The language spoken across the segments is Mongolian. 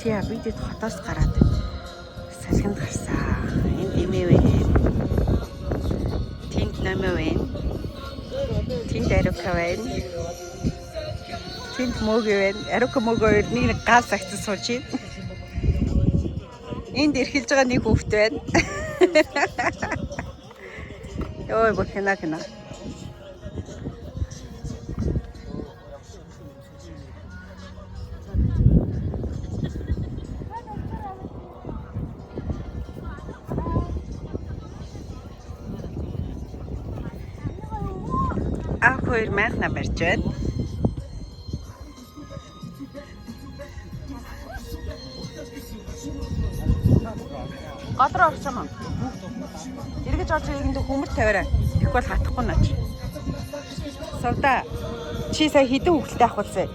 Бишээ бидэд хотоос гараад салхинд гарсан. Энд эмээ вэ? Тэнд намаа вэ? Тэнд арука вэ? Тэнд мөгөө вэ? Арука мөгөө нэг гал цагтсан сууж байна. Энд эрхэлж байгаа нэг хүүхэд байна. Ой, бохина. Ах хоёр майхна барьж байна. Гадраа орсон юм. Эргэж орж ирэнгүүт хүмүр тавиараа. Их бол хатахгүй наач. Савда чи сая хэдэн хүүхэлтэй авахулсан?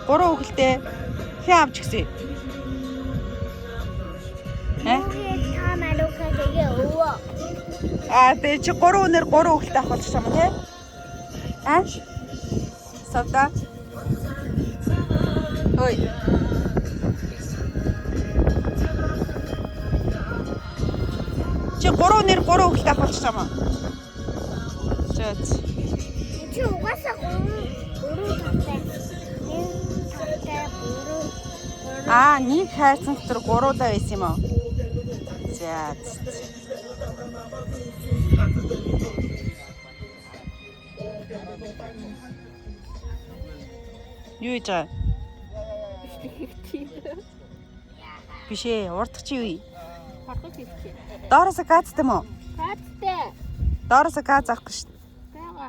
3 хүүхэлтэй. Хэн авч гисэн? Тэгээ чи 3 өнөр 3 хүүхэлтэй авахулж байгаа юм тий? Савда. Ой. Чи 3 өнөр 3 хүүхэлтэй авахулж байгаа юм. Зөөц. Чи угаасаа 3 тавтай. Нэг хайрцан дотор 3 даа байсан юм уу? За. Юу ийж байгаа? Бишээ, урдах чи юу вэ? Хатгах хийчих. Доороос газтай мó? Газтай. Доороос газ авахгүй шүү дээ. Бага.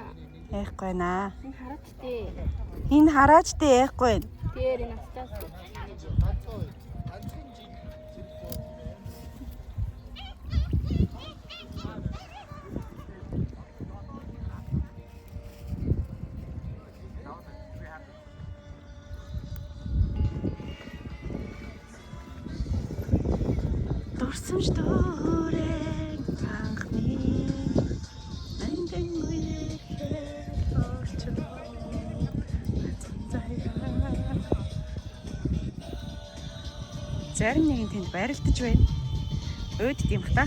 Яахгүй наа. Энэ хараачтэй. Энэ хараачтай яахгүй. Тэр энэ астаас. Дурсамж доорeng анхны мэндэн үехээр орчлоо. Зарим нэгэн тэнд байралтаж байна. Өөд тийм ба та.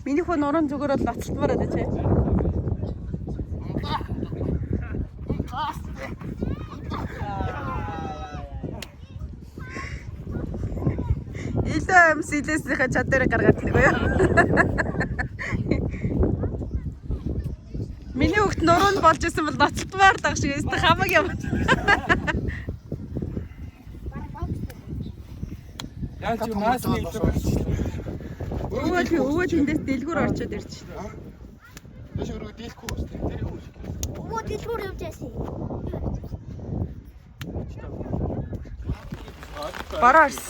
Миний хүн уран зүгээр бол ноцтмаар байна чи. Илээ амс илээсийнхээ чадварыг гаргаад нэг юу? Миний хүүхд нуруунд болж исэн бол ноцтмаар даг шиг өстө хамаг юм. Яаж юу мас нэг Өвөө тэндээс дэлгүүр орчод ирж байна. Тэш өрөө дийлэхгүй байна. Тэр юу? Өвөө дэлгүүр явж байсан. Бараас.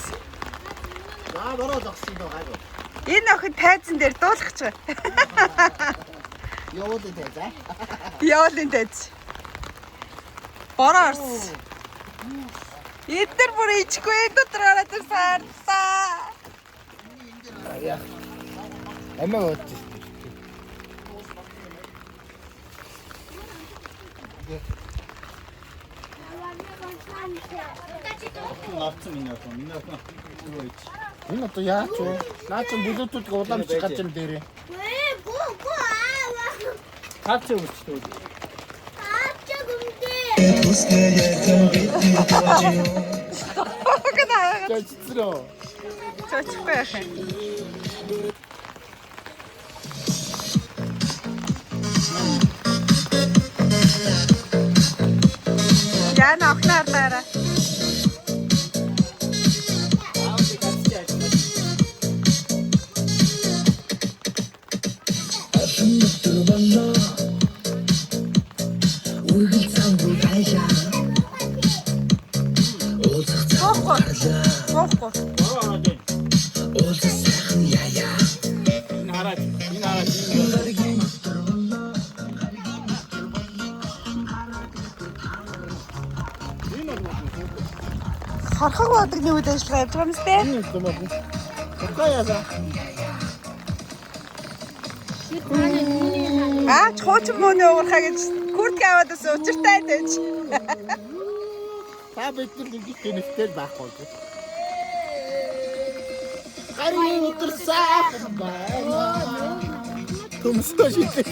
Бараа зогсон доо гайгүй. Энэ охин тайзан дээр дуулах ч. Явуулын тайзаа. Явуулын тайз. Бараас. Эдгээр бүр ичгүй дотор гараад сарсаа. Амаа өт. Авсан миний авсан. Юу ийч. Энэ одоо яач вэ? Наач бүлүүтүүд уламжчих гаж юм дээрээ. Гоо аа. Цаацаа үрчтэй. Гэнэ. Цэцрөө. Цочихгүй яах юм. Яна охноор дараа. Гохгүй. Энэ хараад. Хархаг бадагны үйл ажиллагаа явж байгаа юм сте. Энэ юм байна. Окаяа. Чуучин мууны уурхаа гэж күртг аваад ус учиртай байж. Та бид нар ингэж гэнэхтэл байхгүй. Харин өдөр сайхан байна. Төмсөж идэх.